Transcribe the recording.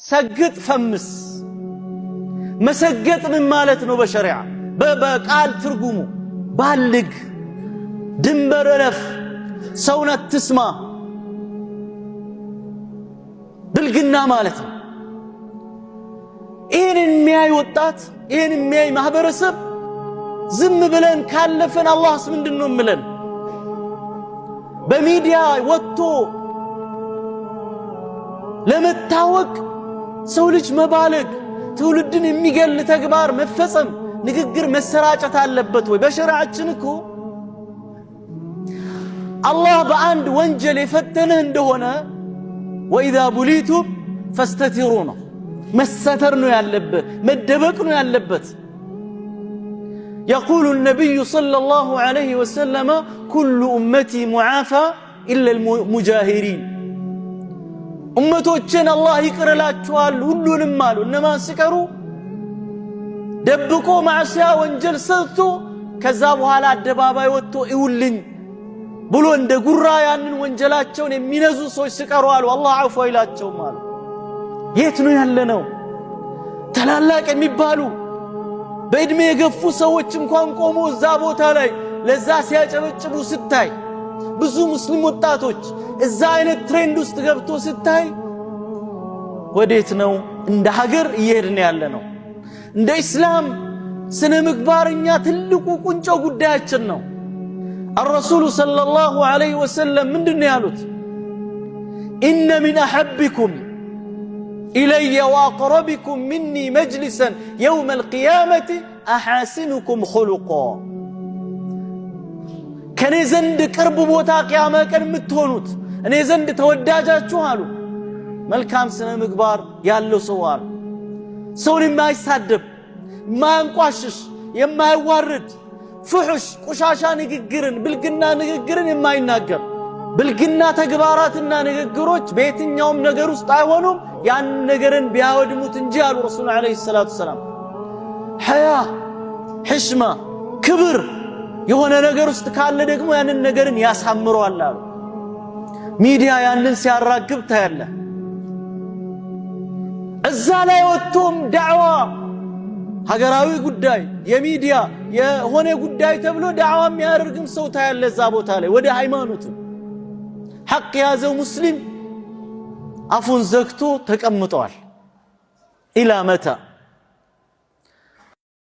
ሰግጥ ፈምስ መሰገጥ ምን ማለት ነው? በሸሪዓ በቃል ትርጉሙ ባልግ ድንበር እለፍ ሰውን አትስማ ብልግና ማለት ነው። ይህን የሚያይ ወጣት ይህን የሚያይ ማህበረሰብ ዝም ብለን ካለፈን አላህስ ምንድነው ምለን? በሚዲያ ወጥቶ ለመታወቅ ሰው ልጅ መባለግ ትውልድን የሚገል ተግባር መፈጸም ንግግር መሰራጨት አለበት ወይ? በሸሪዓችን እኮ አላህ በአንድ ወንጀል የፈተነህ እንደሆነ ወኢዛ ቡሊቱም ፈስተቲሩ ነው፣ መሰተር ነው ያለበት፣ መደበቅ ነው ያለበት። يقول النبي صلى الله عليه وسلم كل أمتي معافى إلا المجاهرين أمتوچن الله ይቅርላችኋል ሁሉንም አሉ። እነማን ሲቀሩ? ደብቆ ማዕሲያ ወንጀል ሰርቶ ከዛ በኋላ አደባባይ ወጥቶ ይውልኝ ብሎ እንደ ጉራ ያንን ወንጀላቸውን የሚነዙ ሰዎች ሲቀሩ አሉ አላህ አፉ ይላቸውም አሉ። የት ነው ያለነው? ተላላቅ የሚባሉ በእድሜ የገፉ ሰዎች እንኳን ቆሞ እዛ ቦታ ላይ ለዛ ሲያጨበጭቡ ስታይ፣ ብዙ ሙስሊም ወጣቶች እዛ አይነት ትሬንድ ውስጥ ገብቶ ስታይ ወዴት ነው እንደ ሀገር እየሄድን ያለነው? እንደ እስላም ስነ ምግባርኛ ትልቁ ቁንጮ ጉዳያችን ነው። الرسول صلى الله عليه وسلم ምንድነው ያሉት? إن من أحبكم إلي وأقربكم مني مجلسا يوم القيامة أحاسنكم خلقا ከኔ ዘንድ ቅርብ ቦታ ቂያማ ቀን የምትሆኑት እኔ ዘንድ ተወዳጃችሁ አሉ መልካም ስነ ምግባር ያለው ሰው አሉ። ሰውን የማይሳደብ የማያንቋሽሽ የማይዋርድ ፍሑሽ ቁሻሻ ንግግርን ብልግና ንግግርን የማይናገር ብልግና ተግባራትና ንግግሮች በየትኛውም ነገር ውስጥ አይሆኑም ያን ነገርን ቢያወድሙት እንጂ አሉ ረሱል አለይሂ ሰላቱ ሰላም። ሐያ ሕሽማ ክብር የሆነ ነገር ውስጥ ካለ ደግሞ ያንን ነገርን ያሳምረዋል አሉ። ሚዲያ ያንን ሲያራግብ ታያለህ። እዛ ላይ ወጥቶም ዳዕዋ ሀገራዊ ጉዳይ የሚዲያ የሆነ ጉዳይ ተብሎ ዳዕዋ የሚያደርግም ሰው ታያለህ። እዛ ቦታ ላይ ወደ ሃይማኖቱ ሐቅ ያዘው ሙስሊም አፉን ዘግቶ ተቀምጧል። ኢላ መታ